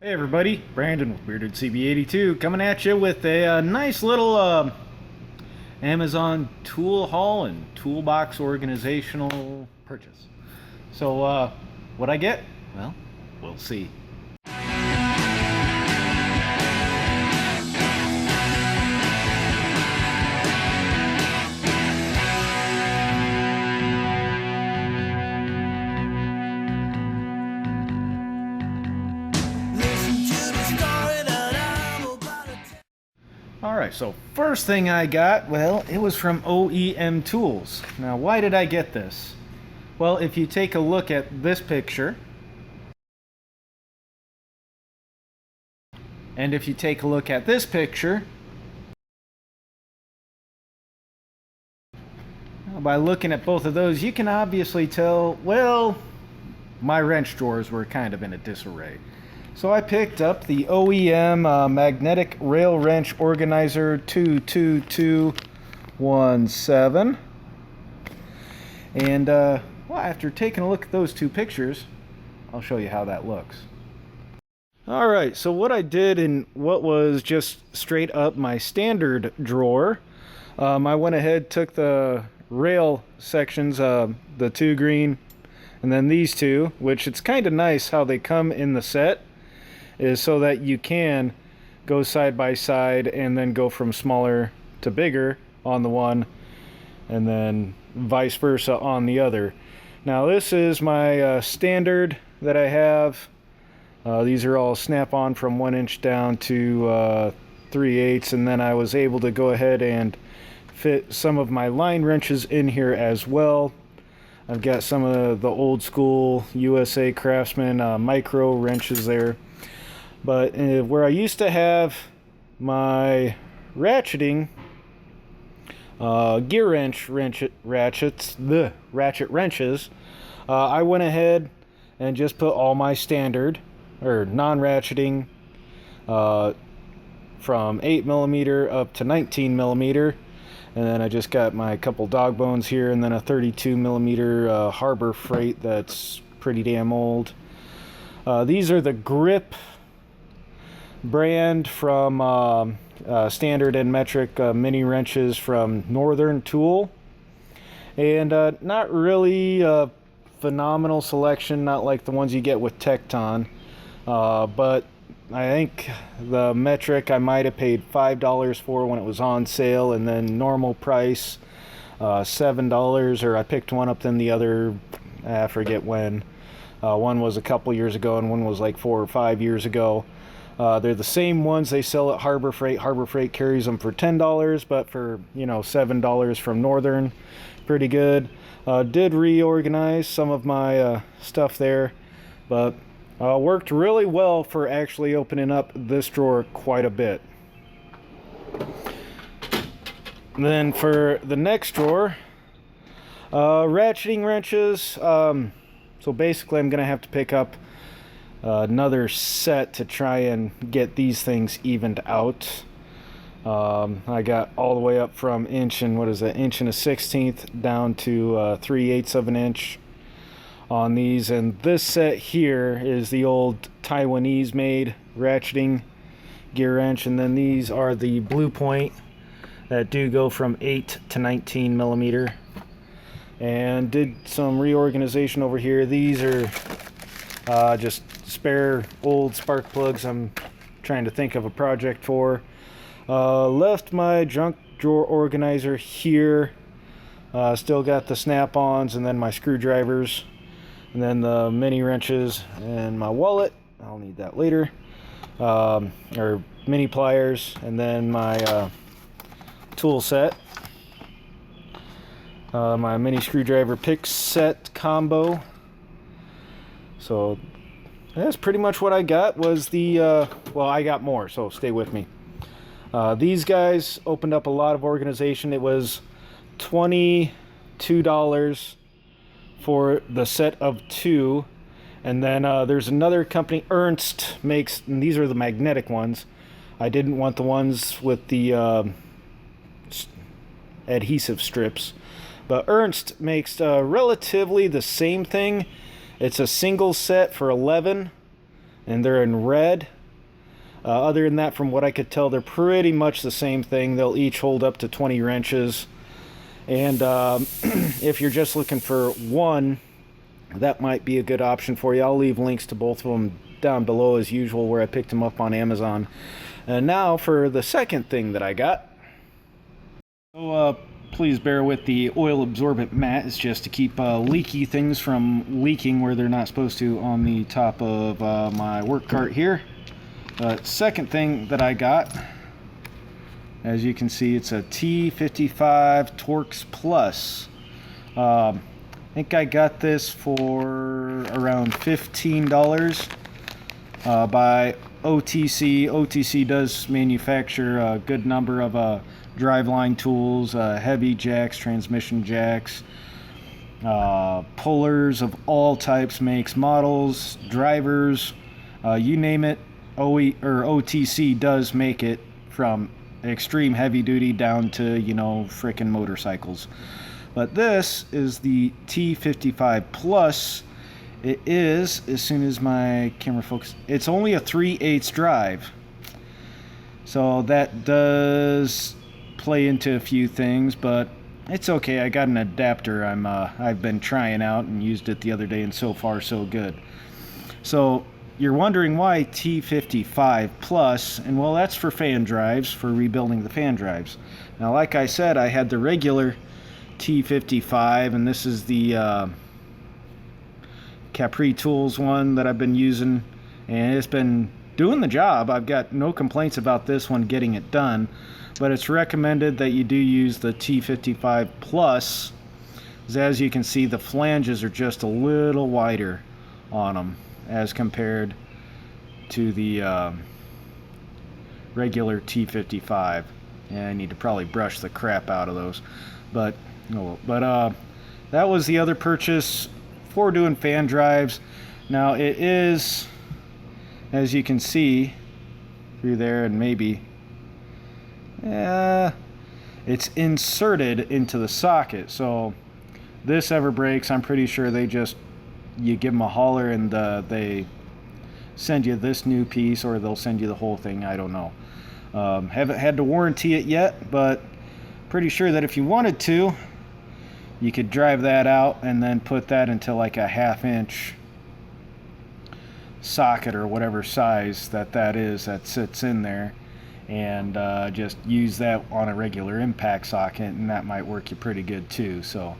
Hey everybody, Brandon with Bearded CB82 coming at you with a nice little Amazon tool haul and toolbox organizational purchase. So what I get? Well, we'll see. Alright, so first thing I got, well, it was from o.e.m tools. Now, why did I get this? Well, if you take a look at this picture, and if you take a look at this picture, by looking at both of those, you can obviously tell, well, my wrench drawers were kind of in a disarray. So I picked up the o.e.m Magnetic Rail Wrench Organizer 22217. And, well, after taking a look at those two pictures, I'll show you how that looks. Alright, so what I did in what was just straight up my standard drawer, I went ahead, took the rail sections, the two green, and then these two, which it's kind of nice how they come in the set, is so that you can go side by side and then go from smaller to bigger on the one and then vice versa on the other. Now this is my standard that I have. These are all snap-on from 1 inch down to 3/8, and then I was able to go ahead and fit some of my line wrenches in here as well. I've got some of the old school USA Craftsman micro wrenches there. But where I used to have my ratcheting gear ratchet wrenches, I went ahead and just put all my standard or non-ratcheting from 8mm up to 19mm, and then I just got my couple dog bones here, and then a 32mm Harbor Freight that's pretty damn old. These are the grip brand from standard and metric mini wrenches from Northern Tool, and not really a phenomenal selection, not like the ones you get with Tecton, but I think the metric I might have paid $5 for when it was on sale, and then normal price $7, or I picked one up then the other, I forget when. One was a couple years ago and one was like 4 or 5 years ago. They're the same ones they sell at Harbor Freight. Harbor Freight carries them for $10, but for, $7 from Northern, pretty good. Did reorganize some of my stuff there, but worked really well for actually opening up this drawer quite a bit. Then for the next drawer, ratcheting wrenches. So basically I'm going to have to pick up another set to try and get these things evened out. I got all the way up from inch and 1/16 down to 3/8 of an inch on these, and this set here is the old Taiwanese made ratcheting gear wrench, and then these are the Blue Point that do go from 8 to 19mm, and did some reorganization over here. These are just spare old spark plugs I'm trying to think of a project for. Left my junk drawer organizer here. Still got the snap-ons and then my screwdrivers, and then the mini wrenches and my wallet. I'll need that later. Or mini pliers, and then my tool set. My mini screwdriver pick set combo. So that's pretty much what I got. Was the well, I got more, so stay with me. These guys opened up a lot of organization. It was $22 for the set of two, and then there's another company, Ernst, makes, and these are the magnetic ones. I didn't want the ones with the adhesive strips, but Ernst makes relatively the same thing. It's a single set for 11 and they're in red. Other than that, from what I could tell, they're pretty much the same thing. They'll each hold up to 20 wrenches. And if you're just looking for one, that might be a good option for you. I'll leave links to both of them down below as usual, where I picked them up on Amazon. And now for the second thing that I got. So please bear with the oil absorbent mat. It's just to keep leaky things from leaking where they're not supposed to on the top of my work cart here. Second thing that I got, as you can see, it's a T55 Torx Plus. I think I got this for around $15 by o.t.c. o.t.c does manufacture a good number of driveline tools, heavy jacks, transmission jacks, pullers of all types, makes, models, drivers, you name it. o.t.c does make it, from extreme heavy duty down to, you know, frickin' motorcycles. But this is the T55 Plus. It is, as soon as my camera focuses, it's only a 3/8 drive. So that does play into a few things, but it's okay. I got an adapter I've been trying out and used it the other day, and so far so good. So you're wondering why T55 Plus, and well, that's for fan drives, for rebuilding the fan drives. Now, like I said, I had the regular T55, and this is the Capri Tools one that I've been using, and it's been doing the job. I've got no complaints about this one getting it done, but it's recommended that you do use the T55 Plus, as you can see, the flanges are just a little wider on them as compared to the regular T55. And I need to probably brush the crap out of those, but that was the other purchase for doing fan drives. Now it is, as you can see through there, and maybe it's inserted into the socket, so this ever breaks, I'm pretty sure you give them a holler and they send you this new piece, or they'll send you the whole thing. I don't know. Haven't had to warranty it yet, but pretty sure that if you wanted to, you could drive that out and then put that into like a 1/2 inch socket or whatever size that is that sits in there, and just use that on a regular impact socket, and that might work you pretty good too. So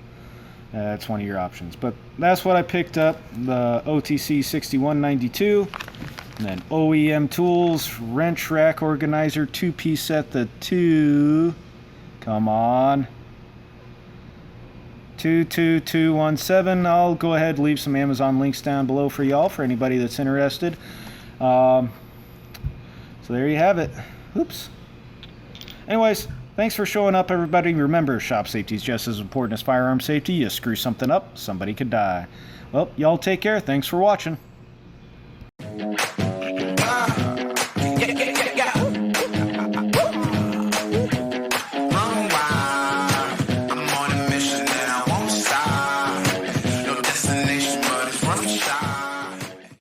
that's one of your options. But that's what I picked up, the o.t.c 6192, and then o.e.m tools, wrench rack organizer, 2-piece set, the come on, 22217. I'll go ahead and leave some Amazon links down below for y'all, for anybody that's interested. So there you have it. Oops. Anyways, thanks for showing up, everybody. Remember, shop safety is just as important as firearm safety. You screw something up, somebody could die. Well, y'all take care. Thanks for watching.